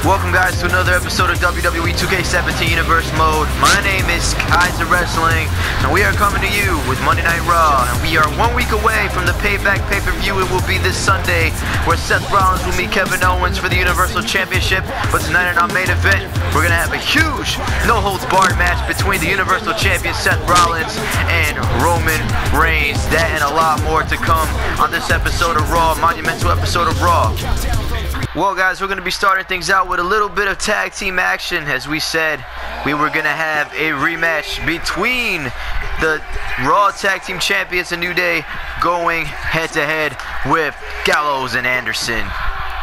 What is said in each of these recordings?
Welcome guys to another episode of WWE 2K17 Universe Mode. My name is Kaisah Wrestling, and we are coming to you with Monday Night Raw. And we are 1 week away from the Payback pay-per-view. It will be this Sunday, where Seth Rollins will meet Kevin Owens for the Universal Championship. But tonight in our main event, we're going to have a huge no-holds-barred match between the Universal Champion Seth Rollins and Roman Reigns. That and a lot more to come on this episode of Raw, monumental episode of Raw. Well guys, we're going to be starting things out with a little bit of tag team action. As we said, we were going to have a rematch between the Raw Tag Team Champions, The New Day, going head to head with Gallows and Anderson.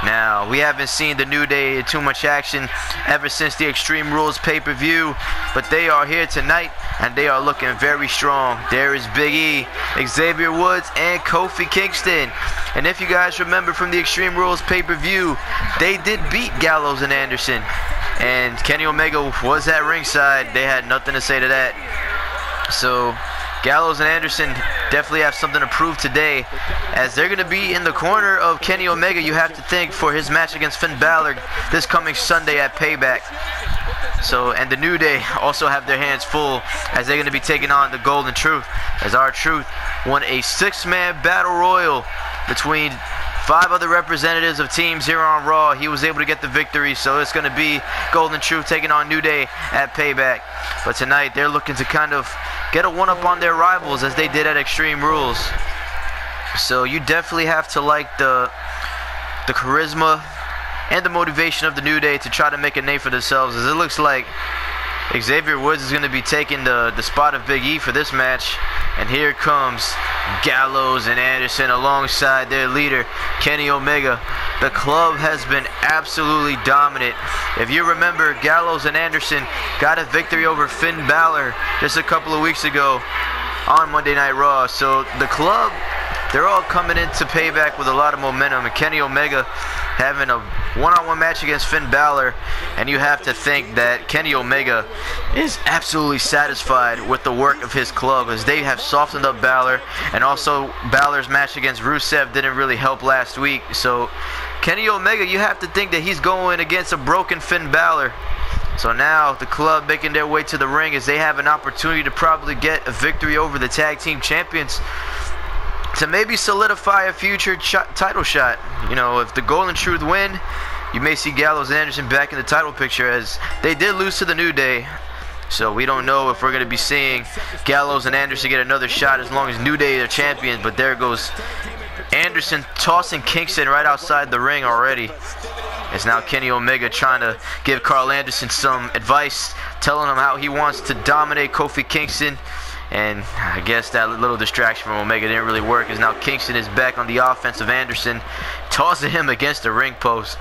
Now, we haven't seen The New Day in too much action ever since the Extreme Rules pay-per-view, but they are here tonight, and they are looking very strong. There is Big E, Xavier Woods, and Kofi Kingston. And if you guys remember from the Extreme Rules pay-per-view, they did beat Gallows and Anderson, and Kenny Omega was at ringside. They had nothing to say to that. So Gallows and Anderson definitely have something to prove today, as they're going to be in the corner of Kenny Omega, you have to think, for his match against Finn Balor this coming Sunday at Payback. So, and the New Day also have their hands full, as they're going to be taking on the Golden Truth, as R-Truth won a 6-man battle royal between 5 other representatives of teams here on Raw. He was able to get the victory, so it's going to be Golden Truth taking on New Day at Payback. But tonight, they're looking to kind of get a one-up on their rivals, as they did at Extreme Rules. So you definitely have to like the charisma and the motivation of the New Day to try to make a name for themselves, as it looks like Xavier Woods is going to be taking the spot of Big E for this match. And here comes Gallows and Anderson alongside their leader, Kenny Omega. The club has been absolutely dominant. If you remember, Gallows and Anderson got a victory over Finn Balor just a couple of weeks ago on Monday Night Raw. So the club, they're all coming into Payback with a lot of momentum. And Kenny Omega having a one-on-one match against Finn Balor, and you have to think that Kenny Omega is absolutely satisfied with the work of his club, as they have softened up Balor, and also Balor's match against Rusev didn't really help last week. So Kenny Omega, you have to think that he's going against a broken Finn Balor. So now the club making their way to the ring, as they have an opportunity to probably get a victory over the tag team champions, to maybe solidify a future title shot. You know, if the Golden Truth win, you may see Gallows and Anderson back in the title picture, as they did lose to the New Day. So we don't know if we're going to be seeing Gallows and Anderson get another shot as long as New Day are champions. But there goes Anderson tossing Kingston right outside the ring already. It's now Kenny Omega trying to give Carl Anderson some advice, telling him how he wants to dominate Kofi Kingston. And I guess that little distraction from Omega didn't really work, as now Kingston is back on the offense of Anderson, tossing him against the ring post.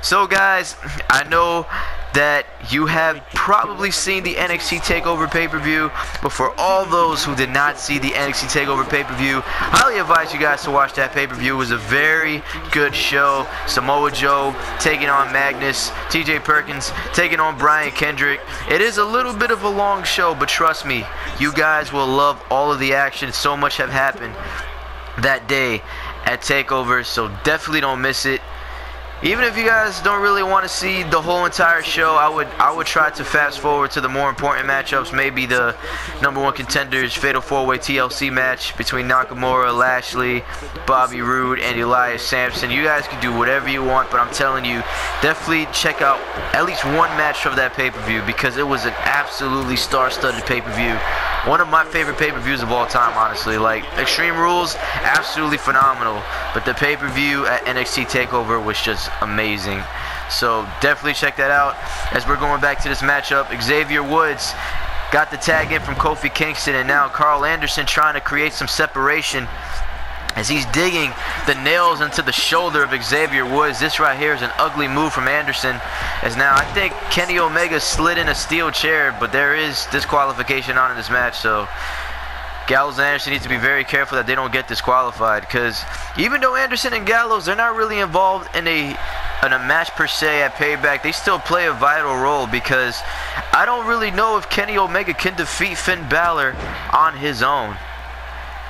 So guys, I know that you have probably seen the NXT TakeOver pay-per-view, but for all those who did not see the NXT TakeOver pay-per-view, I highly advise you guys to watch that pay-per-view. It was a very good show. Samoa Joe taking on Magnus, TJ Perkins taking on Brian Kendrick. It is a little bit of a long show, but trust me, you guys will love all of the action. So much have happened that day at TakeOver, so definitely don't miss it. Even if you guys don't really want to see the whole entire show, I would try to fast forward to the more important matchups. Maybe the #1 contenders Fatal 4-Way TLC match between Nakamura, Lashley, Bobby Roode, and Elias Sampson. You guys can do whatever you want, but I'm telling you, definitely check out at least one match of that pay-per-view, because it was an absolutely star-studded pay-per-view. One of my favorite pay-per-views of all time, honestly. Like, Extreme Rules, absolutely phenomenal, but the pay-per-view at NXT TakeOver was just amazing. So definitely check that out. As we're going back to this matchup, Xavier Woods got the tag in from Kofi Kingston, and now Carl Anderson trying to create some separation, as he's digging the nails into the shoulder of Xavier Woods. This right here is an ugly move from Anderson, as now I think Kenny Omega slid in a steel chair, but there is disqualification on in this match. So Gallows and Anderson need to be very careful that they don't get disqualified, because even though Anderson and Gallows, they're not really involved in a match per se at Payback, they still play a vital role, because I don't really know if Kenny Omega can defeat Finn Balor on his own.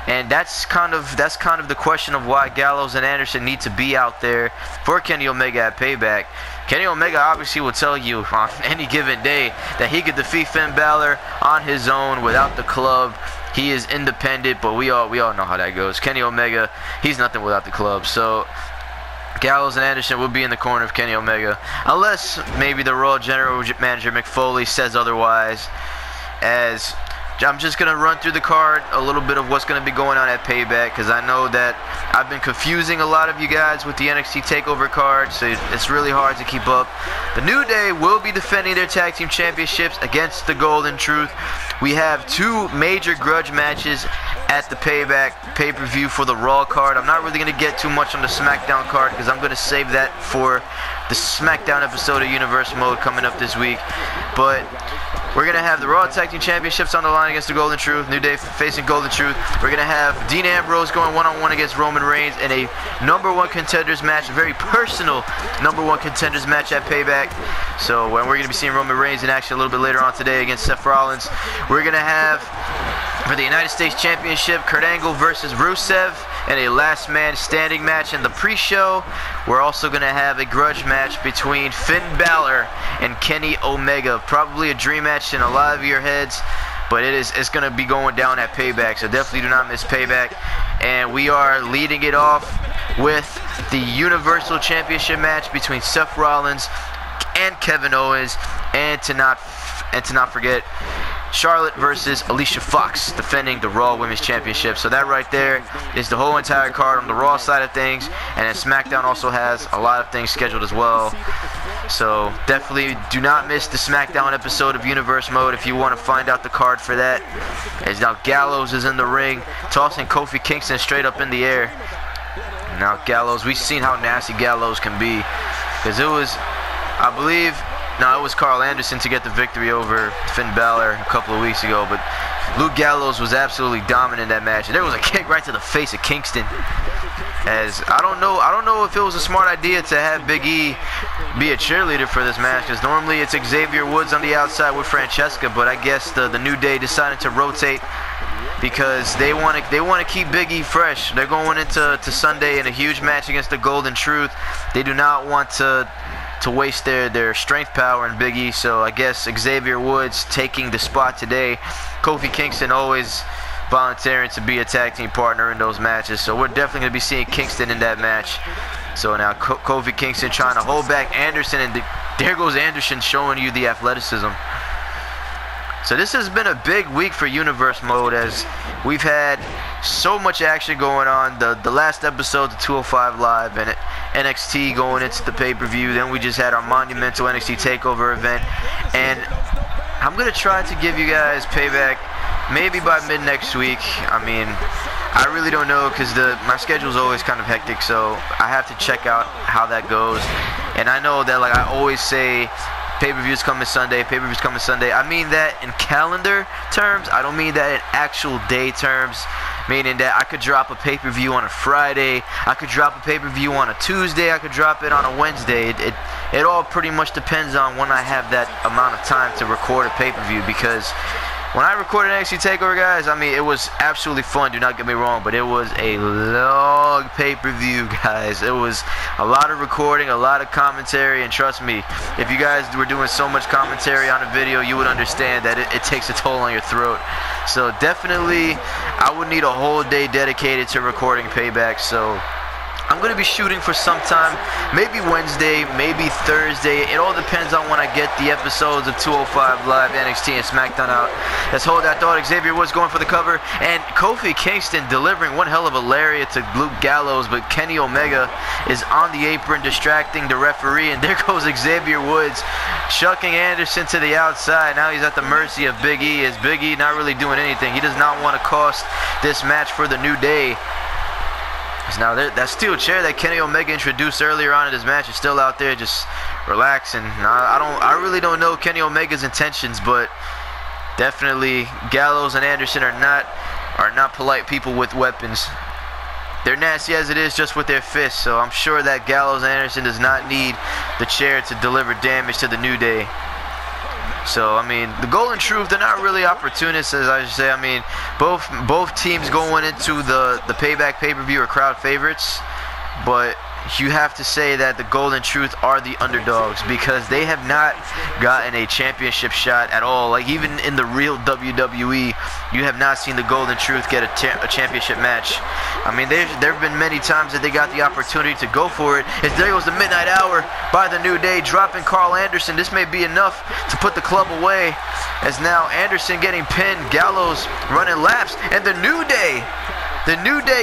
And that's kind of the question of why Gallows and Anderson need to be out there for Kenny Omega at Payback. Kenny Omega obviously will tell you on any given day that he could defeat Finn Balor on his own without the club. He is independent, but we all know how that goes. Kenny Omega, he's nothing without the club. So Gallows and Anderson will be in the corner of Kenny Omega, unless maybe the Raw General Manager Mick Foley says otherwise. As I'm just going to run through the card, a little bit of what's going to be going on at Payback, because I know that I've been confusing a lot of you guys with the NXT TakeOver card, so it's really hard to keep up. The New Day will be defending their Tag Team Championships against the Golden Truth. We have 2 major grudge matches at the Payback pay-per-view for the Raw card. I'm not really going to get too much on the SmackDown card, because I'm going to save that for the SmackDown episode of Universal Mode coming up this week. But we're going to have the Raw Tag Team Championships on the line against the Golden Truth. New Day facing Golden Truth. We're going to have Dean Ambrose going one-on-one against Roman Reigns in a #1 contenders match, a very personal #1 contenders match at Payback. So when we're going to be seeing Roman Reigns in action a little bit later on today against Seth Rollins. We're going to have, for the United States Championship, Kurt Angle versus Rusev in a last man standing match in the pre-show. We're also going to have a grudge match between Finn Balor and Kenny Omega. Probably a dream match in a lot of your heads, but it's going to be going down at Payback, so definitely do not miss Payback. And we are leading it off with the Universal Championship match between Seth Rollins and Kevin Owens, and to not forget Charlotte versus Alicia Fox defending the Raw Women's Championship. So that right there is the whole entire card on the Raw side of things, and then SmackDown also has a lot of things scheduled as well. So definitely do not miss the SmackDown episode of Universe Mode if you want to find out the card for that. As now Gallows is in the ring, tossing Kofi Kingston straight up in the air. Now Gallows, we've seen how nasty Gallows can be, because it was, I believe, no, it was Carl Anderson to get the victory over Finn Balor a couple of weeks ago, but Luke Gallows was absolutely dominant in that match. And there was a kick right to the face of Kingston. As I don't know if it was a smart idea to have Big E be a cheerleader for this match, because normally it's Xavier Woods on the outside with Francesca, but I guess the New Day decided to rotate because they want to keep Big E fresh. They're going into Sunday in a huge match against the Golden Truth. They do not want to waste their strength power in Big E, so I guess Xavier Woods taking the spot today. Kofi Kingston always volunteering to be a tag team partner in those matches, so we're definitely going to be seeing Kingston in that match. So now Kofi Kingston trying to hold back Anderson, and there goes Anderson showing you the athleticism. So this has been a big week for Universe Mode, as we've had so much action going on. The last episode, the 205 Live, and NXT going into the pay-per-view. Then we just had our monumental NXT TakeOver event. And I'm going to try to give you guys Payback maybe by mid-next week. I mean, I really don't know, because my schedule is always kind of hectic, so I have to check out how that goes. And I know that, like I always say, pay-per-views coming Sunday, pay-per-views coming Sunday. I mean that in calendar terms. I don't mean that in actual day terms, meaning that I could drop a pay-per-view on a Friday, I could drop a pay-per-view on a Tuesday, I could drop it on a Wednesday. It all pretty much depends on when I have that amount of time to record a pay-per-view, because when I recorded NXT TakeOver, guys, I mean, it was absolutely fun, do not get me wrong, but it was a long pay-per-view, guys. It was a lot of recording, a lot of commentary, and trust me, if you guys were doing so much commentary on a video, you would understand that it takes a toll on your throat. So definitely, I would need a whole day dedicated to recording Payback, so I'm going to be shooting for some time, maybe Wednesday, maybe Thursday. It all depends on when I get the episodes of 205 Live, NXT, and SmackDown out. Let's hold that thought. Xavier Woods going for the cover, and Kofi Kingston delivering one hell of a lariat to Luke Gallows, but Kenny Omega is on the apron distracting the referee, and there goes Xavier Woods chucking Anderson to the outside. Now he's at the mercy of Big E, as Big E not really doing anything. He does not want to cost this match for the New Day. Now that steel chair that Kenny Omega introduced earlier on in his match is still out there, just relaxing. I really don't know Kenny Omega's intentions, but definitely Gallows and Anderson are not polite people with weapons. They're nasty as it is just with their fists, so I'm sure that Gallows and Anderson does not need the chair to deliver damage to the New Day. So, I mean, the Golden Truth, they're not really opportunists, as I should say. I mean, both teams going into the Payback pay-per-view are crowd favorites, but you have to say that the Golden Truth are the underdogs because they have not gotten a championship shot at all. Like, even in the real WWE, you have not seen the Golden Truth get a championship match. I mean, there have been many times that they got the opportunity to go for it. As there goes the Midnight Hour by the New Day, dropping Carl Anderson. This may be enough to put the club away, as now Anderson getting pinned, Gallows running laps, and the New Day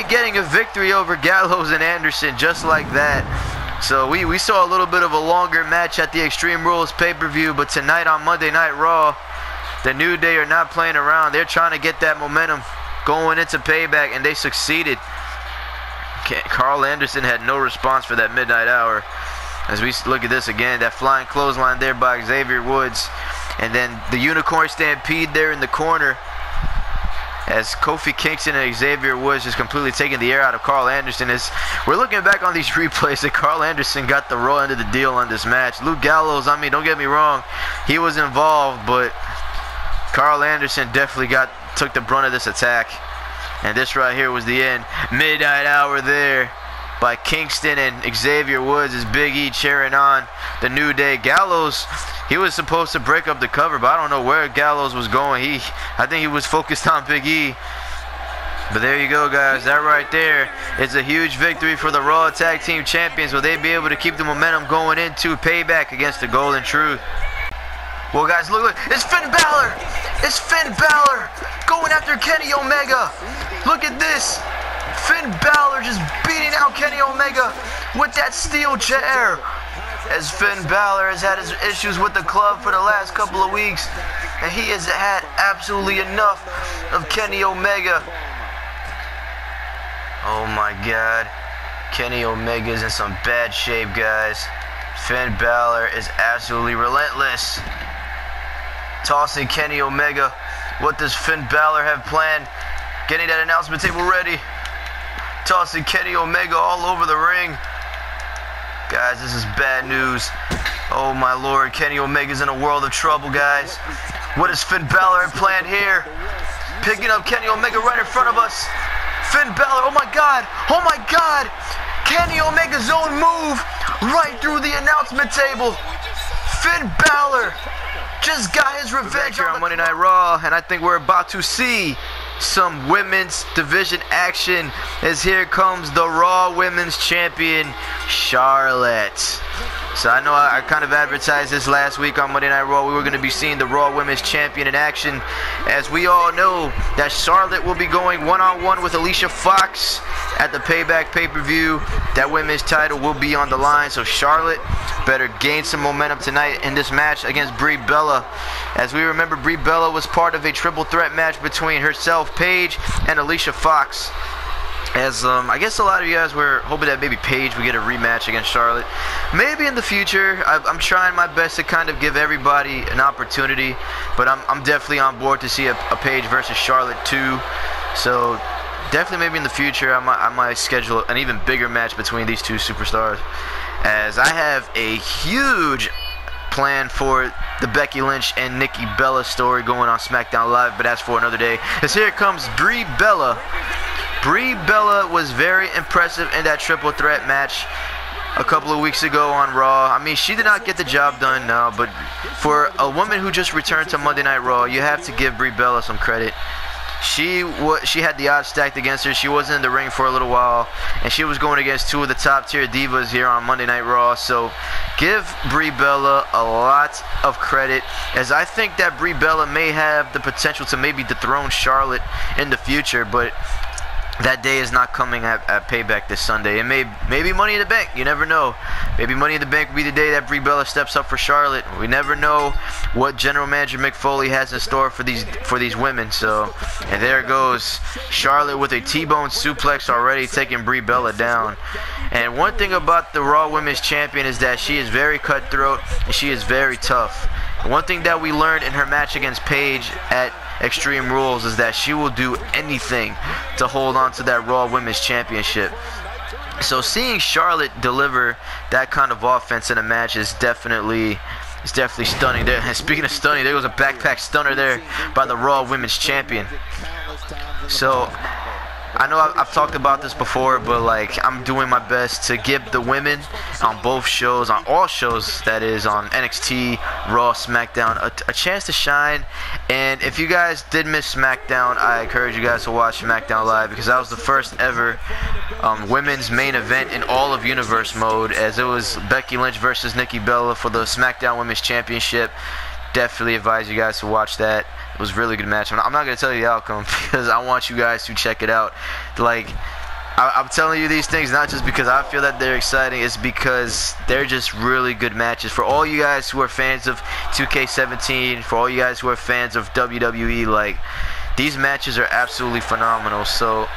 getting a victory over Gallows and Anderson just like that. So we saw a little bit of a longer match at the Extreme Rules pay-per-view, but tonight on Monday Night Raw, the New Day are not playing around. They're trying to get that momentum going into Payback, and they succeeded. Carl Anderson had no response for that Midnight Hour. As we look at this again, that flying clothesline there by Xavier Woods, and then the Unicorn Stampede there in the corner, as Kofi Kingston and Xavier Woods just completely taking the air out of Carl Anderson. As we're looking back on these replays, that Carl Anderson got the raw end of the deal on this match. Luke Gallows, I mean, don't get me wrong, he was involved, but Carl Anderson definitely took the brunt of this attack. And this right here was the end. Midnight Hour there by Kingston and Xavier Woods as Big E cheering on the New Day. Gallows, he was supposed to break up the cover, but I don't know where Gallows was going. I think he was focused on Big E. But there you go, guys. That right there is a huge victory for the Raw Tag Team Champions. Will they be able to keep the momentum going into Payback against the Golden Truth? Well, guys, look. It's Finn Balor. It's Finn Balor going after Kenny Omega. Look at this. Finn Balor just beating out Kenny Omega with that steel chair. As Finn Balor has had his issues with the club for the last couple of weeks, and he has had absolutely enough of Kenny Omega. Oh my God. Kenny Omega is in some bad shape, guys. Finn Balor is absolutely relentless. Tossing Kenny Omega. What does Finn Balor have planned? Getting that announcement table ready. Tossing Kenny Omega all over the ring. Guys, this is bad news. Oh my Lord, Kenny Omega's in a world of trouble, guys. What does Finn Balor have planned here? Picking up Kenny Omega right in front of us. Finn Balor, oh my God, oh my God. Kenny Omega's own move right through the announcement table. Finn Balor just got his revenge here on Monday Night Raw, and I think we're about to see some women's division action, as here comes the Raw Women's Champion, Charlotte. So I know I kind of advertised this last week on Monday Night Raw. We were going to be seeing the Raw Women's Champion in action, as we all know that Charlotte will be going one-on-one with Alicia Fox at the Payback pay-per-view. That women's title will be on the line, so Charlotte better gain some momentum tonight in this match against Brie Bella. As we remember, Brie Bella was part of a triple threat match between herself, Paige, and Alicia Fox. As I guess a lot of you guys were hoping that maybe Paige would get a rematch against Charlotte. Maybe in the future. I'm trying my best to kind of give everybody an opportunity, but I'm definitely on board to see a Paige versus Charlotte too. So definitely maybe in the future I might schedule an even bigger match between these two superstars, as I have a huge plan for the Becky Lynch and Nikki Bella story going on SmackDown Live, but that's for another day. As here comes Brie Bella. Brie Bella was very impressive in that triple threat match a couple of weeks ago on Raw. I mean, she did not get the job done now, but for a woman who just returned to Monday Night Raw, you have to give Brie Bella some credit. She had the odds stacked against her. She wasn't in the ring for a little while, and she was going against two of the top tier divas here on Monday Night Raw. So give Brie Bella a lot of credit, as I think that Brie Bella may have the potential to maybe dethrone Charlotte in the future, but that day is not coming at Payback this Sunday. It may be Money in the Bank. You never know. Maybe Money in the Bank will be the day that Brie Bella steps up for Charlotte. We never know what General Manager Mick Foley has in store for these women. So, and there goes Charlotte with a T-bone suplex already, taking Brie Bella down. And one thing about the Raw Women's Champion is that she is very cutthroat and she is very tough. And one thing that we learned in her match against Paige at Extreme Rules is that she will do anything to hold on to that Raw Women's Championship. So seeing Charlotte deliver that kind of offense in a match is definitely It's definitely stunning there. And speaking of stunning, there was a backpack stunner there by the Raw Women's Champion. So I know I've talked about this before, but like, I'm doing my best to give the women on both shows, on all shows that is, on NXT, Raw, SmackDown, a chance to shine. And if you guys did miss SmackDown, I encourage you guys to watch SmackDown Live, because that was the first ever women's main event in all of Universe mode, as it was Becky Lynch versus Nikki Bella for the SmackDown Women's Championship. Definitely advise you guys to watch that. It was a really good match. I'm not going to tell you the outcome because I want you guys to check it out. Like, I'm telling you these things not just because I feel that they're exciting. It's because they're just really good matches. For all you guys who are fans of 2K17, for all you guys who are fans of WWE, like, these matches are absolutely phenomenal. So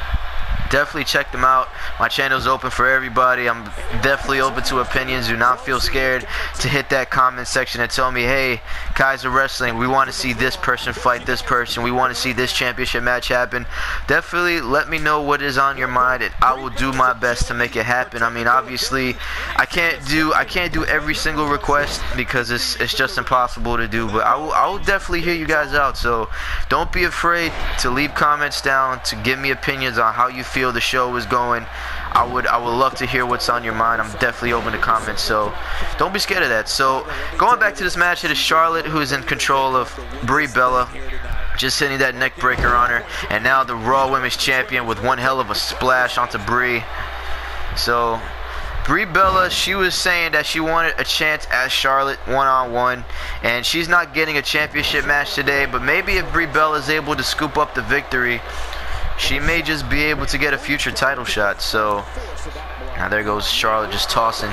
definitely check them out. My channel's open for everybody. I'm definitely open to opinions. Do not feel scared to hit that comment section and tell me, hey, Kaisah Wrestling, we want to see this person fight this person. We want to see this championship match happen. Definitely let me know what is on your mind, and I will do my best to make it happen. I mean, obviously, I can't do every single request because it's just impossible to do. But I will definitely hear you guys out. So don't be afraid to leave comments down, to give me opinions on how you feel the show is going. I would love to hear what's on your mind. I'm definitely open to comments, so don't be scared of that. So going back to this match, it is Charlotte who is in control of Brie Bella, just hitting that neck breaker on her, and now the Raw Women's Champion with one hell of a splash onto Brie. So Brie Bella, she was saying that she wanted a chance at Charlotte one-on-one, and she's not getting a championship match today, but maybe if Brie Bella is able to scoop up the victory, she may just be able to get a future title shot. So now there goes Charlotte just tossing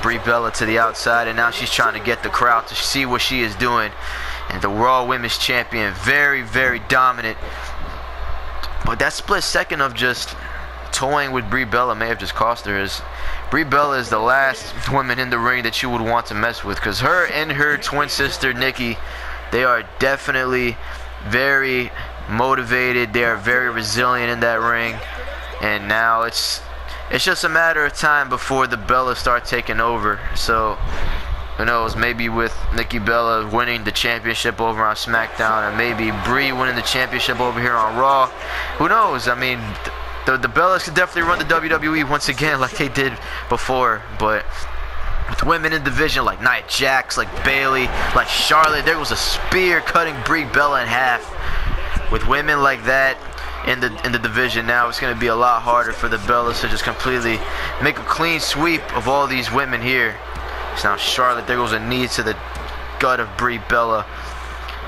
Brie Bella to the outside, and now she's trying to get the crowd to see what she is doing. And the Raw Women's Champion, very, very dominant. But that split second of just toying with Brie Bella may have just cost her. Brie Bella is the last woman in the ring that you would want to mess with, because her and her twin sister Nikki, they are definitely very motivated. They are very resilient in that ring, and now it's just a matter of time before the Bellas start taking over. So who knows, maybe with Nikki Bella winning the championship over on SmackDown, and maybe Brie winning the championship over here on Raw. Who knows? I mean, the Bellas could definitely run the WWE once again like they did before. But with women in the division like Nia Jax, like Bayley, like Charlotte, there was a spear cutting Brie Bella in half. With women like that in the division now, it's going to be a lot harder for the Bellas to just completely make a clean sweep of all these women here. So now Charlotte, there goes a knee to the gut of Brie Bella.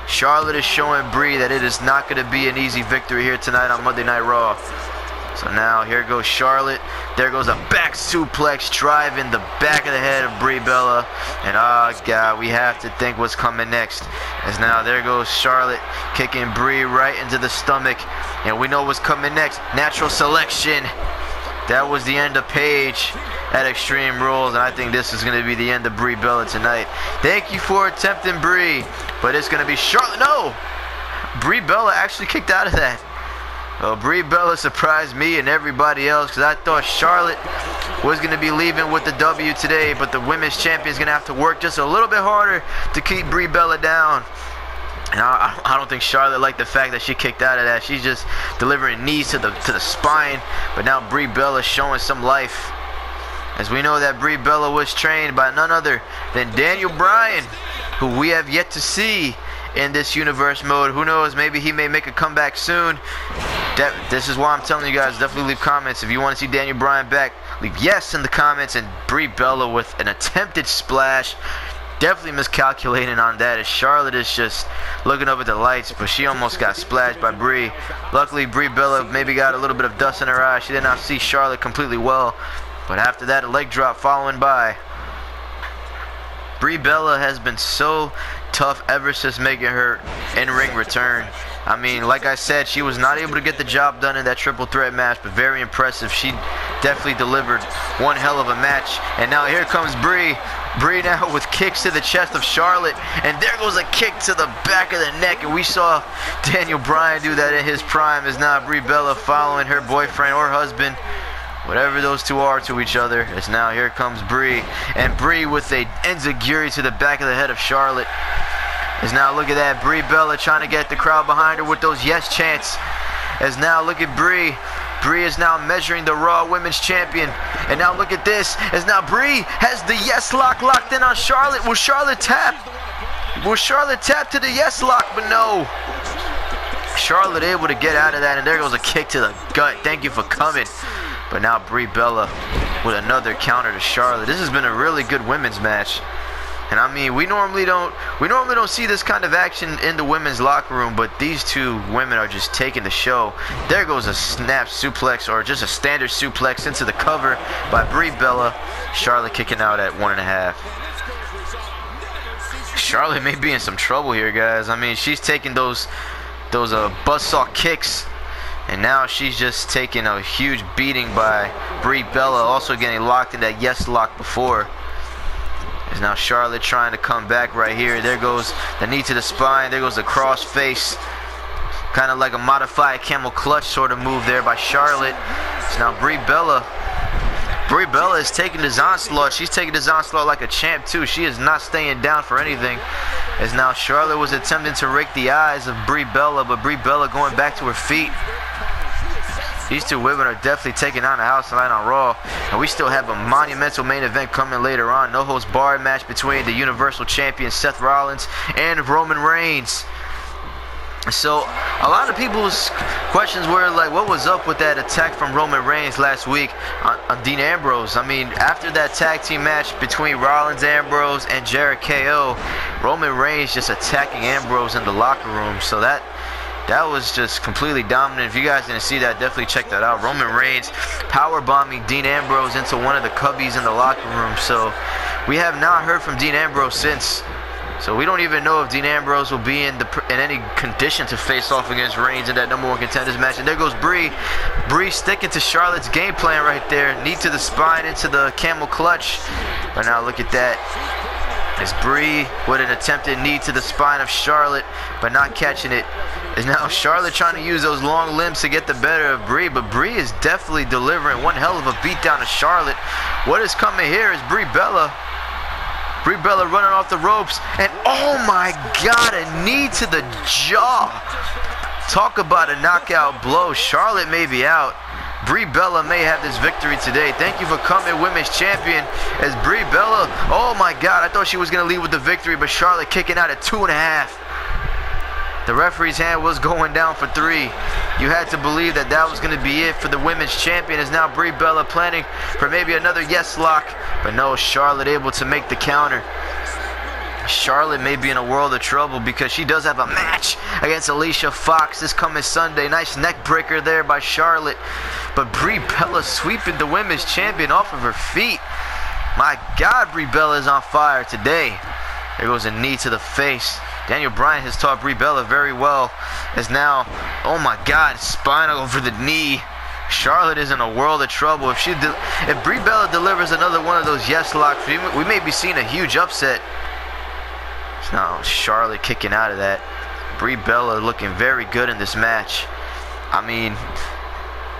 Charlotte is showing Brie that it is not going to be an easy victory here tonight on Monday Night Raw. So now here goes Charlotte. There goes a back suplex, driving the back of the head of Brie Bella. And oh God, we have to think what's coming next. As now there goes Charlotte kicking Brie right into the stomach. And we know what's coming next. Natural selection. That was the end of Paige at Extreme Rules, and I think this is going to be the end of Brie Bella tonight. Thank you for attempting Brie, but it's going to be Charlotte. No! Brie Bella actually kicked out of that. Well, Brie Bella surprised me and everybody else, because I thought Charlotte was going to be leaving with the W today, but the Women's Champion is going to have to work just a little bit harder to keep Brie Bella down. And I don't think Charlotte liked the fact that she kicked out of that. She's just delivering knees to the spine, but now Brie Bella showing some life. As we know that Brie Bella was trained by none other than Daniel Bryan, who we have yet to see in this universe mode. Who knows, maybe he may make a comeback soon. This is why I'm telling you guys, definitely leave comments if you want to see Daniel Bryan back. Leave yes in the comments. And Brie Bella with an attempted splash, definitely miscalculating on that, as Charlotte is just looking up at the lights, but she almost got splashed by Brie. Luckily Brie Bella maybe got a little bit of dust in her eye. She did not see Charlotte completely well, but after that a leg drop following by. Brie Bella has been so tough ever since making her in-ring return. I mean, like I said, she was not able to get the job done in that triple threat match, but very impressive. She definitely delivered one hell of a match. And now here comes Brie. Brie now with kicks to the chest of Charlotte, and there goes a kick to the back of the neck, and we saw Daniel Bryan do that in his prime. As now Brie Bella following her boyfriend or husband whatever those two are to each other. As now here comes Brie, and Brie with a enziguri to the back of the head of Charlotte. As now look at that, Brie Bella trying to get the crowd behind her with those yes chants. As now look at Brie. Brie is now measuring the Raw Women's Champion. And now look at this. As now Brie has the yes lock locked in on Charlotte. Will Charlotte tap? Will Charlotte tap to the yes lock? But no. Charlotte able to get out of that, and there goes a kick to the gut. Thank you for coming. But now Brie Bella with another counter to Charlotte. This has been a really good women's match. And I mean, we normally don't see this kind of action in the women's locker room, but these two women are just taking the show. There goes a snap suplex, or just a standard suplex into the cover by Brie Bella. Charlotte kicking out at 1.5. Charlotte may be in some trouble here, guys. I mean, she's taking those buzzsaw kicks, and now she's just taking a huge beating by Brie Bella, also getting locked in that yes lock before. Is now Charlotte trying to come back right here. There goes the knee to the spine. There goes the cross face. Kind of like a modified camel clutch sort of move there by Charlotte. So now Brie Bella is taking this onslaught. She's taking this onslaught like a champ too. She is not staying down for anything. As now Charlotte was attempting to rake the eyes of Brie Bella, but Brie Bella going back to her feet. These two women are definitely taking on the house tonight on Raw. And we still have a monumental main event coming later on. No holds barred match between the Universal Champion Seth Rollins and Roman Reigns. So a lot of people's questions were like, what was up with that attack from Roman Reigns last week on Dean Ambrose? I mean, after that tag team match between Rollins, Ambrose, and Jericho, Roman Reigns just attacking Ambrose in the locker room. So that was just completely dominant. If you guys didn't see that, definitely check that out. Roman Reigns powerbombing Dean Ambrose into one of the cubbies in the locker room. So we have not heard from Dean Ambrose since. So we don't even know if Dean Ambrose will be in any condition to face off against Reigns in that #1 contenders match. And there goes Brie. Brie sticking to Charlotte's game plan right there. Knee to the spine into the camel clutch. But now look at that. As Brie with an attempted knee to the spine of Charlotte, but not catching it. Is now Charlotte trying to use those long limbs to get the better of Brie, but Brie is definitely delivering one hell of a beatdown to Charlotte. What is coming here is Brie Bella. Brie Bella running off the ropes, and oh my God, a knee to the jaw. Talk about a knockout blow. Charlotte may be out. Brie Bella may have this victory today. Thank you for coming, Women's Champion. As Brie Bella, oh my God, I thought she was going to lead with the victory, but Charlotte kicking out at 2.5. The referee's hand was going down for 3. You had to believe that that was going to be it for the Women's Champion. Is now Brie Bella planning for maybe another yes lock, but no, Charlotte able to make the counter. Charlotte may be in a world of trouble because she does have a match against Alicia Fox this coming Sunday. Nice neck breaker there by Charlotte. But Brie Bella sweeping the Women's Champion off of her feet. My God, Brie Bella is on fire today. There goes a knee to the face. Daniel Bryan has taught Brie Bella very well. As now, oh my God, spine over the knee. Charlotte is in a world of trouble. If Brie Bella delivers another one of those yes locks, we may be seeing a huge upset. Now Charlotte kicking out of that. Brie Bella looking very good in this match. I mean,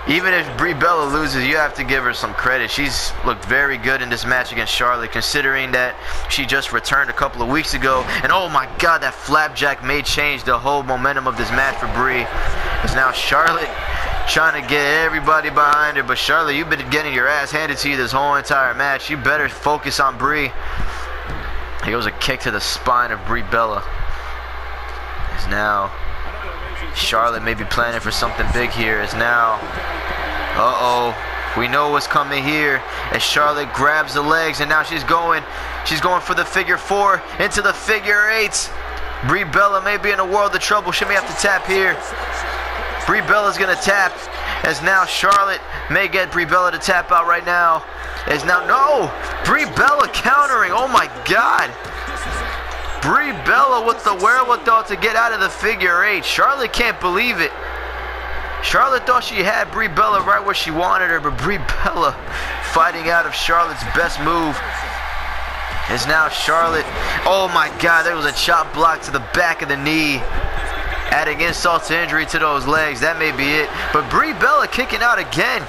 even if Brie Bella loses, you have to give her some credit. She's looked very good in this match against Charlotte, considering that she just returned a couple of weeks ago. And oh my God, that flapjack may change the whole momentum of this match for Brie. It's now Charlotte trying to get everybody behind her. But Charlotte, you've been getting your ass handed to you this whole entire match. You better focus on Brie. Here goes a kick to the spine of Brie Bella. As now Charlotte may be planning for something big here. As now, we know what's coming here. As Charlotte grabs the legs, and now she's going for the figure 4 into the figure 8s. Brie Bella may be in a world of trouble. She may have to tap here. Brie Bella's gonna tap. As now Charlotte may get Brie Bella to tap out right now. As now, no! Brie Bella countering, oh my God! Brie Bella with the wherewithal to get out of the figure 8. Charlotte can't believe it. Charlotte thought she had Brie Bella right where she wanted her, but Brie Bella fighting out of Charlotte's best move. Is now Charlotte, oh my God, there was a chop block to the back of the knee. Adding insult to injury to those legs, that may be it. But Brie Bella kicking out again.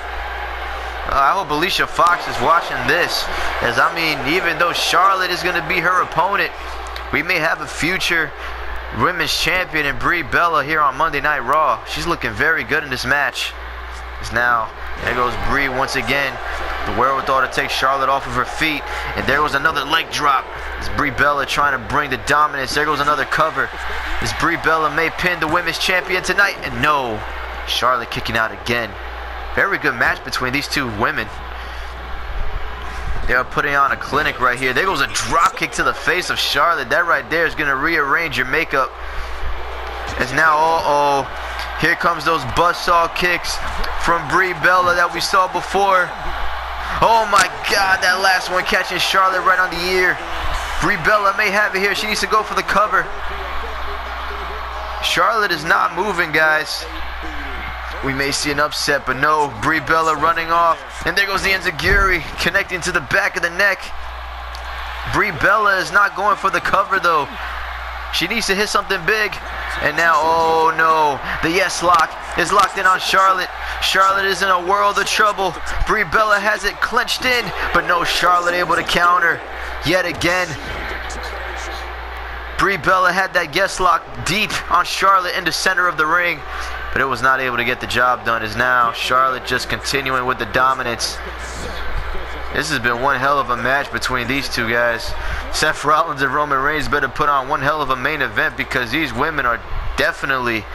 I hope Alicia Fox is watching this, as I mean, even though Charlotte is going to be her opponent, we may have a future women's champion in Brie Bella here on Monday Night Raw. She's looking very good in this match. As now, there goes Brie once again. The wherewithal to take Charlotte off of her feet. And there goes another leg drop. As Brie Bella trying to bring the dominance. There goes another cover. As Brie Bella may pin the women's champion tonight. And no, Charlotte kicking out again. Very good match between these two women. They are putting on a clinic right here. There goes a drop kick to the face of Charlotte. That right there is going to rearrange your makeup. As now, here comes those buzzsaw kicks from Brie Bella that we saw before. Oh my God, that last one catching Charlotte right on the ear. Brie Bella may have it here. She needs to go for the cover. Charlotte is not moving, guys. We may see an upset, but no, Brie Bella running off. And there goes the enziguri connecting to the back of the neck. Brie Bella is not going for the cover, though. She needs to hit something big. And now, oh no, the yes lock is locked in on Charlotte. Charlotte is in a world of trouble. Brie Bella has it clenched in, but no, Charlotte able to counter yet again. Brie Bella had that yes lock deep on Charlotte in the center of the ring, but it was not able to get the job done. As now Charlotte just continuing with the dominance. This has been one hell of a match between these two guys. Seth Rollins and Roman Reigns better put on one hell of a main event, because these women are definitely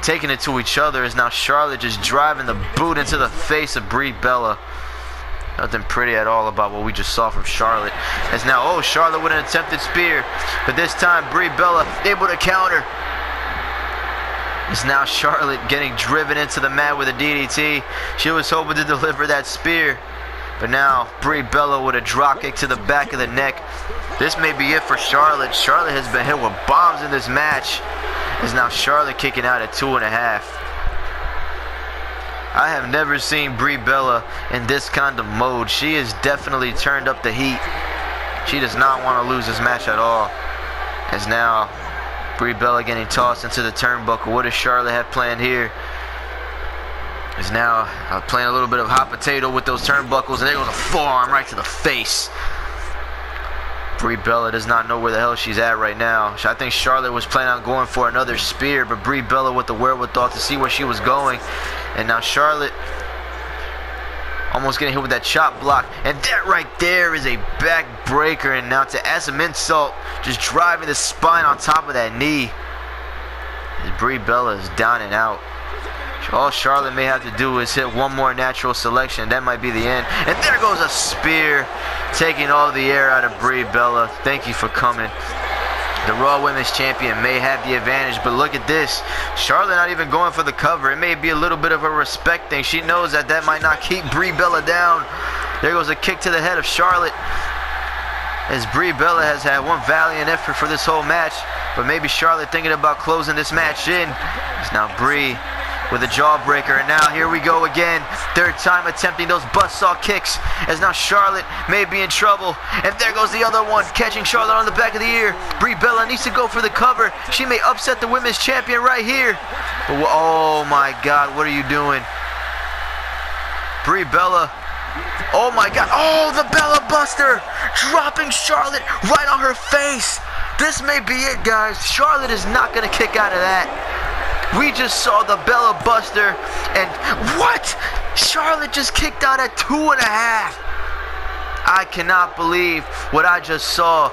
taking it to each other. As now Charlotte just driving the boot into the face of Brie Bella. Nothing pretty at all about what we just saw from Charlotte. As now, oh, Charlotte with an attempted spear, but this time Brie Bella able to counter. As now Charlotte getting driven into the mat with a DDT. She was hoping to deliver that spear, but now Brie Bella with a drop kick to the back of the neck. This may be it for Charlotte. Charlotte has been hit with bombs in this match. As now Charlotte kicking out at 2.5. I have never seen Brie Bella in this kind of mode. She has definitely turned up the heat. She does not want to lose this match at all. As now Brie Bella getting tossed into the turnbuckle. What does Charlotte have planned here? Is now playing a little bit of hot potato with those turnbuckles, and there goes a forearm right to the face. Brie Bella does not know where the hell she's at right now. I think Charlotte was planning on going for another spear, but Brie Bella with the wherewithal to see where she was going. And now Charlotte almost getting hit with that chop block. And that right there is a back breaker. And now to add some insult, just driving the spine on top of that knee. As Brie Bella is down and out. All Charlotte may have to do is hit one more natural selection. That might be the end. And there goes a spear, taking all the air out of Brie Bella. Thank you for coming. The Raw Women's Champion may have the advantage, but look at this. Charlotte not even going for the cover. It may be a little bit of a respect thing. She knows that that might not keep Brie Bella down. There goes a kick to the head of Charlotte. As Brie Bella has had one valiant effort for this whole match, but maybe Charlotte thinking about closing this match in. It's now Brie with a jawbreaker, and now here we go again. Third time attempting those buzzsaw kicks, as now Charlotte may be in trouble. And there goes the other one, catching Charlotte on the back of the ear. Brie Bella needs to go for the cover. She may upset the women's champion right here. But oh my God, what are you doing? Brie Bella. Oh my God. Oh, the Bella Buster, dropping Charlotte right on her face. This may be it, guys. Charlotte is not going to kick out of that. We just saw the Bella Buster, and what? Charlotte just kicked out at 2.5. I cannot believe what I just saw.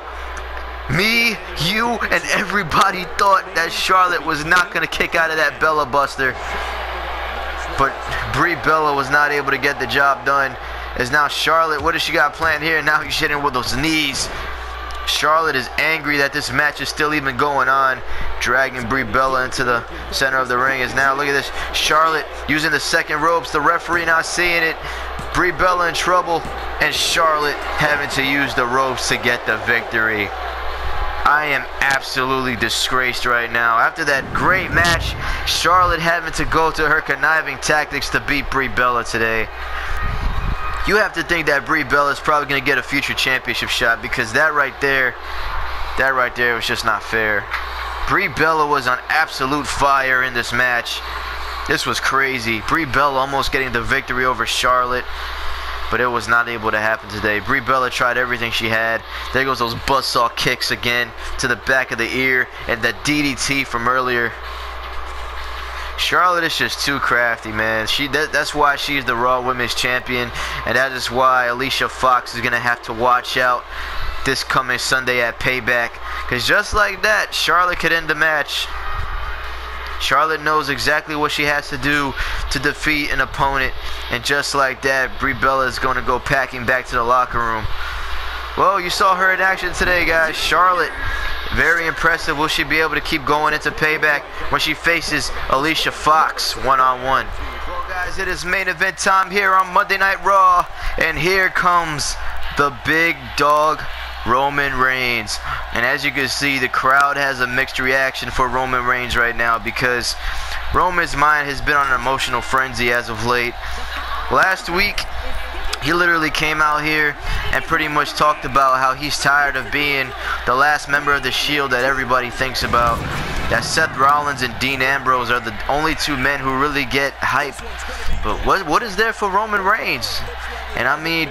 Me, you, and everybody thought that Charlotte was not going to kick out of that Bella Buster. But Brie Bella was not able to get the job done. As now Charlotte, what does she got planned here? Now he's hitting with those knees. Charlotte is angry that this match is still even going on, dragging Brie Bella into the center of the ring. As now, look at this, Charlotte using the second ropes, the referee not seeing it, Brie Bella in trouble, and Charlotte having to use the ropes to get the victory. I am absolutely disgraced right now. After that great match, Charlotte having to go to her conniving tactics to beat Brie Bella today. You have to think that Brie Bella is probably going to get a future championship shot, because that right there was just not fair. Brie Bella was on absolute fire in this match. This was crazy. Brie Bella almost getting the victory over Charlotte, but it was not able to happen today. Brie Bella tried everything she had. There goes those buzzsaw kicks again to the back of the ear and that DDT from earlier. Charlotte is just too crafty, man. That's why she's the Raw Women's Champion, and that is why Alicia Fox is going to have to watch out this coming Sunday at Payback, because just like that, Charlotte could end the match. Charlotte knows exactly what she has to do to defeat an opponent, and just like that, Brie Bella is going to go packing back to the locker room. Well, you saw her in action today, guys. Charlotte, very impressive. Will she be able to keep going into Payback when she faces Alicia Fox one-on-one? Well, guys, it is main event time here on Monday Night Raw, and here comes the big dog, Roman Reigns. And as you can see, the crowd has a mixed reaction for Roman Reigns right now, because Roman's mind has been on an emotional frenzy as of late. Last week, he literally came out here and pretty much talked about how he's tired of being the last member of the Shield that everybody thinks about. That Seth Rollins and Dean Ambrose are the only two men who really get hype. But what is there for Roman Reigns? And I mean,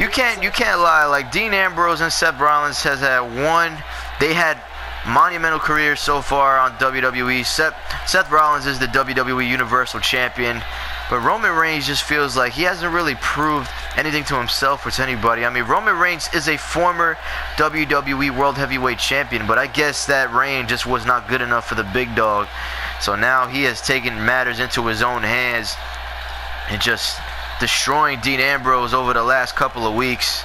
you can't lie. Like, Dean Ambrose and Seth Rollins they had monumental careers so far on WWE. Seth Rollins is the WWE Universal Champion, but Roman Reigns just feels like he hasn't really proved anything to himself or to anybody. I mean, Roman Reigns is a former WWE World Heavyweight Champion, but I guess that reign just was not good enough for the big dog. So now he has taken matters into his own hands and just destroying Dean Ambrose over the last couple of weeks.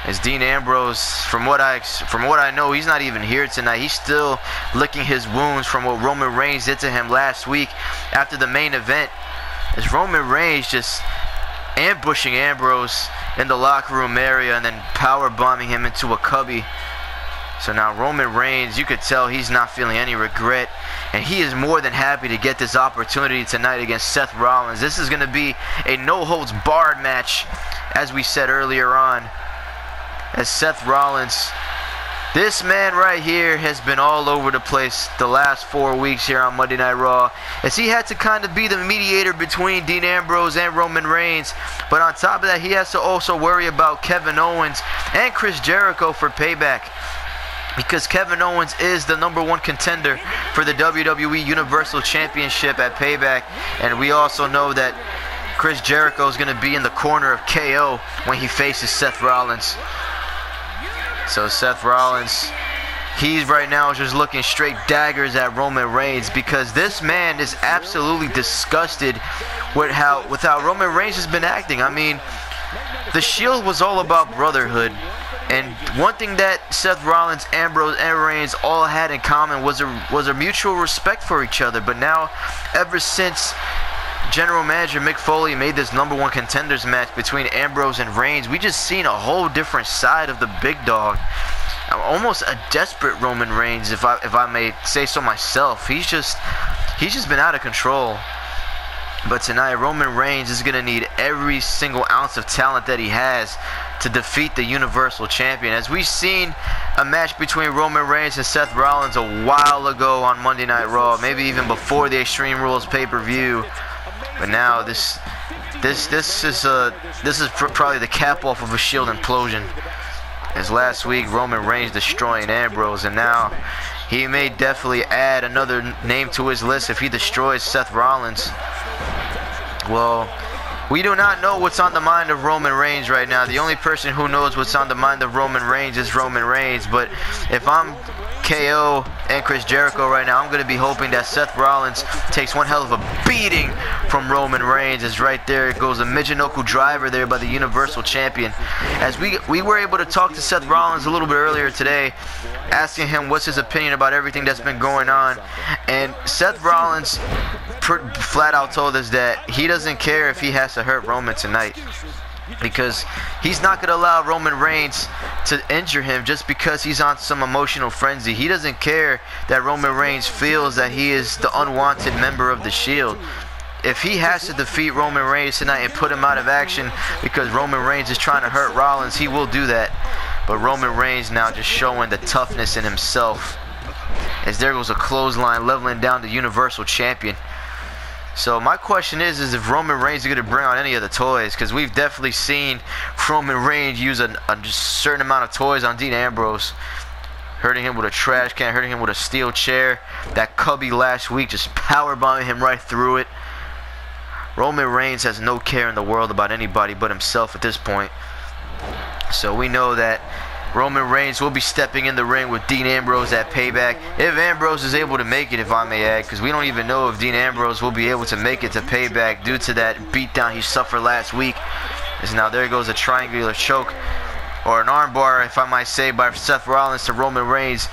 As Dean Ambrose, from what I know, he's not even here tonight. He's still licking his wounds from what Roman Reigns did to him last week after the main event. As Roman Reigns just ambushing Ambrose in the locker room area and then power bombing him into a cubby. So now Roman Reigns, you could tell he's not feeling any regret, and he is more than happy to get this opportunity tonight against Seth Rollins. This is going to be a no-holds-barred match, as we said earlier on. As Seth Rollins, this man right here has been all over the place the last 4 weeks here on Monday Night Raw, as he had to kind of be the mediator between Dean Ambrose and Roman Reigns. But on top of that, he has to also worry about Kevin Owens and Chris Jericho for Payback, because Kevin Owens is the #1 contender for the WWE Universal Championship at Payback. And we also know that Chris Jericho is going to be in the corner of KO when he faces Seth Rollins. So Seth Rollins, he's right now just looking straight daggers at Roman Reigns, because this man is absolutely disgusted with how Roman Reigns has been acting. I mean, the Shield was all about brotherhood. And one thing that Seth Rollins, Ambrose, and Reigns all had in common was a mutual respect for each other. But now, ever since General Manager Mick Foley made this #1 contenders match between Ambrose and Reigns, we just seen a whole different side of the big dog. Almost a desperate Roman Reigns, if I may say so myself. He's just been out of control. But tonight, Roman Reigns is going to need every single ounce of talent that he has to defeat the Universal Champion. As we've seen a match between Roman Reigns and Seth Rollins a while ago on Monday Night Raw, maybe even before the Extreme Rules pay-per-view. But now this is probably the cap off of a Shield implosion. As last week, Roman Reigns destroying Ambrose, and now he may definitely add another name to his list if he destroys Seth Rollins. Well, we do not know what's on the mind of Roman Reigns right now. The only person who knows what's on the mind of Roman Reigns is Roman Reigns. But if I'm KO and Chris Jericho right now, I'm going to be hoping that Seth Rollins takes one hell of a beating from Roman Reigns. As right there goes a Michinoku driver there by the Universal Champion. As we were able to talk to Seth Rollins a little bit earlier today, asking him what's his opinion about everything that's been going on. And Seth Rollins flat out told us that he doesn't care if he has to hurt Roman tonight, because he's not going to allow Roman Reigns to injure him just because he's on some emotional frenzy. He doesn't care that Roman Reigns feels that he is the unwanted member of the Shield. If he has to defeat Roman Reigns tonight and put him out of action because Roman Reigns is trying to hurt Rollins, he will do that. But Roman Reigns now just showing the toughness in himself. As there goes a clothesline leveling down the Universal Champion. So my question is if Roman Reigns is going to bring out any of the toys, because we've definitely seen Roman Reigns use a certain amount of toys on Dean Ambrose. Hurting him with a trash can, hurting him with a steel chair. That cubby last week just powerbombing him right through it. Roman Reigns has no care in the world about anybody but himself at this point. So we know that Roman Reigns will be stepping in the ring with Dean Ambrose at Payback. If Ambrose is able to make it, if I may add, because we don't even know if Dean Ambrose will be able to make it to Payback due to that beatdown he suffered last week. As now there goes a triangular choke, or an armbar, if I might say, by Seth Rollins to Roman Reigns.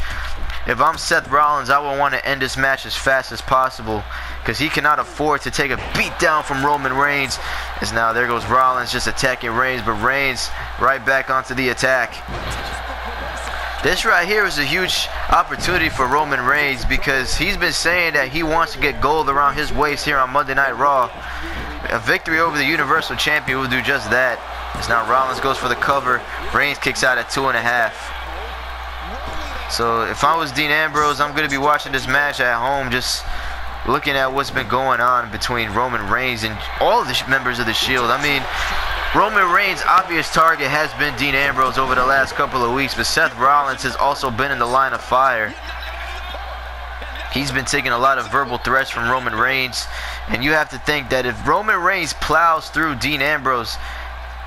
If I'm Seth Rollins, I would want to end this match as fast as possible, because he cannot afford to take a beat down from Roman Reigns. As now there goes Rollins just attacking Reigns, but Reigns right back onto the attack. This right here is a huge opportunity for Roman Reigns, because he's been saying that he wants to get gold around his waist here on Monday Night Raw. A victory over the Universal Champion will do just that. As now Rollins goes for the cover. Reigns kicks out at 2.5. So if I was Dean Ambrose, I'm going to be watching this match at home, just looking at what's been going on between Roman Reigns and all of the members of the Shield. I mean, Roman Reigns' obvious target has been Dean Ambrose over the last couple of weeks, but Seth Rollins has also been in the line of fire. He's been taking a lot of verbal threats from Roman Reigns, and you have to think that if Roman Reigns plows through Dean Ambrose,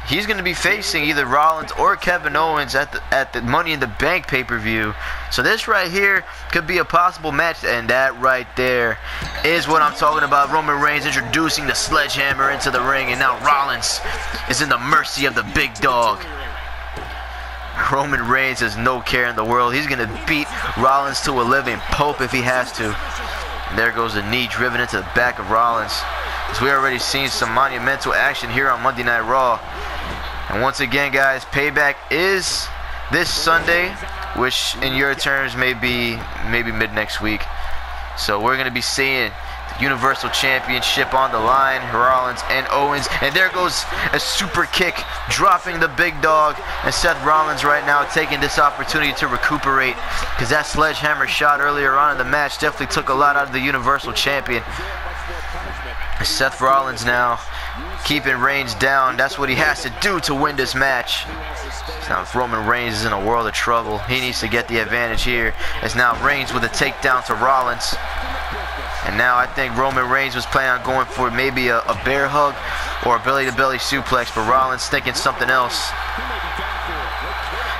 he's going to be facing either Rollins or Kevin Owens at the Money in the Bank pay-per-view. So this right here could be a possible match, and that right there is what I'm talking about. Roman Reigns introducing the sledgehammer into the ring, and now Rollins is in the mercy of the big dog. Roman Reigns has no care in the world. He's going to beat Rollins to a living pulp if he has to. And there goes a knee driven into the back of Rollins. As we already seen some monumental action here on Monday Night Raw. And once again, guys, Payback is this Sunday, which in your terms may be maybe mid next week. So we're going to be seeing the Universal Championship on the line, Rollins and Owens. And there goes a super kick, dropping the big dog. And Seth Rollins right now taking this opportunity to recuperate, because that sledgehammer shot earlier on in the match definitely took a lot out of the Universal Champion. Seth Rollins now keeping Reigns down. That's what he has to do to win this match. Now if Roman Reigns is in a world of trouble, he needs to get the advantage here. As now Reigns with a takedown to Rollins. And now I think Roman Reigns was planning on going for maybe a bear hug or a belly-to-belly suplex, but Rollins thinking something else.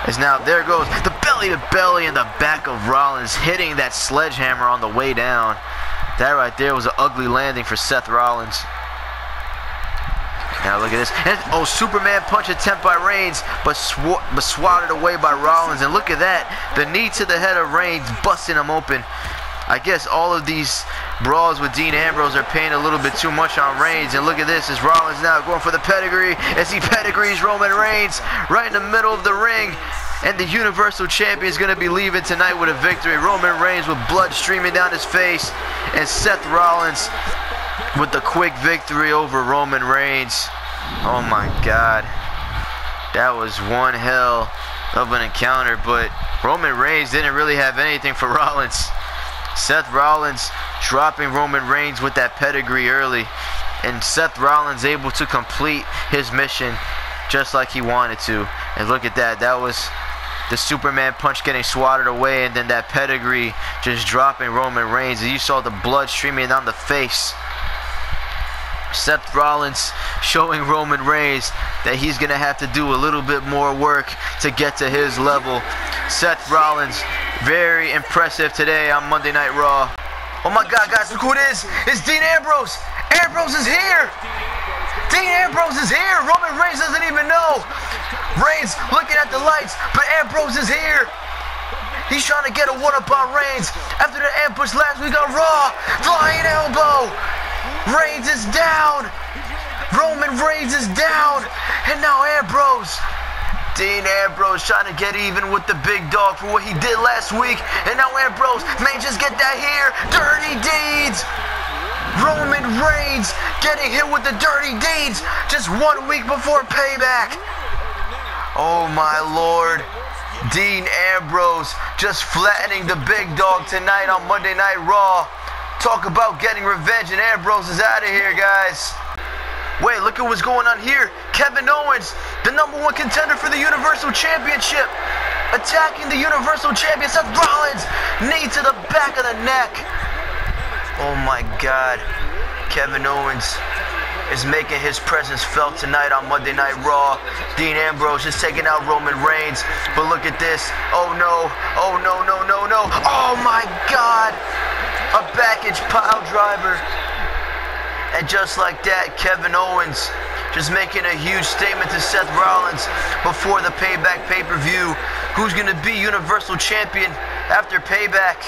As now there goes the belly-to-belly in the back of Rollins, hitting that sledgehammer on the way down. That right there was an ugly landing for Seth Rollins. Now look at this. And, oh, Superman punch attempt by Reigns, but swatted away by Rollins. And look at that. The knee to the head of Reigns, busting him open. I guess all of these brawls with Dean Ambrose are paying a little bit too much on Reigns. And look at this, as Rollins now going for the pedigree, as he pedigrees Roman Reigns right in the middle of the ring. And the Universal Champion is going to be leaving tonight with a victory. Roman Reigns with blood streaming down his face. And Seth Rollins with the quick victory over Roman Reigns. Oh my God. That was one hell of an encounter. But Roman Reigns didn't really have anything for Rollins. Seth Rollins dropping Roman Reigns with that pedigree early. And Seth Rollins able to complete his mission just like he wanted to. And look at that. That was the Superman punch getting swatted away, and then that pedigree just dropping Roman Reigns. And you saw the blood streaming down the face. Seth Rollins showing Roman Reigns that he's going to have to do a little bit more work to get to his level. Seth Rollins, very impressive today on Monday Night Raw. Oh my God, guys, look who it is. It's Dean Ambrose. Ambrose is here. Dean Ambrose is here. Roman Reigns doesn't even know. Reigns looking at the lights, but Ambrose is here. He's trying to get a one-up on Reigns after the ambush last week on Raw. Flying elbow. Reigns is down. Roman Reigns is down. And now Ambrose. Dean Ambrose trying to get even with the big dog for what he did last week. And now Ambrose may just get that here. Dirty deeds. Roman Reigns getting hit with the dirty deeds just 1 week before Payback. Oh my Lord. Dean Ambrose just flattening the big dog tonight on Monday Night Raw. Talk about getting revenge, and Ambrose is out of here, guys. Wait, look at what's going on here. Kevin Owens, the #1 contender for the Universal Championship, attacking the Universal Champion Seth Rollins. Knee to the back of the neck. Oh my God. Kevin Owens is making his presence felt tonight on Monday Night Raw. Dean Ambrose is taking out Roman Reigns. But look at this. Oh no. Oh no, no, no, no. Oh my God. A baggage pile driver. And just like that, Kevin Owens just making a huge statement to Seth Rollins before the Payback pay-per-view. Who's going to be Universal Champion after Payback?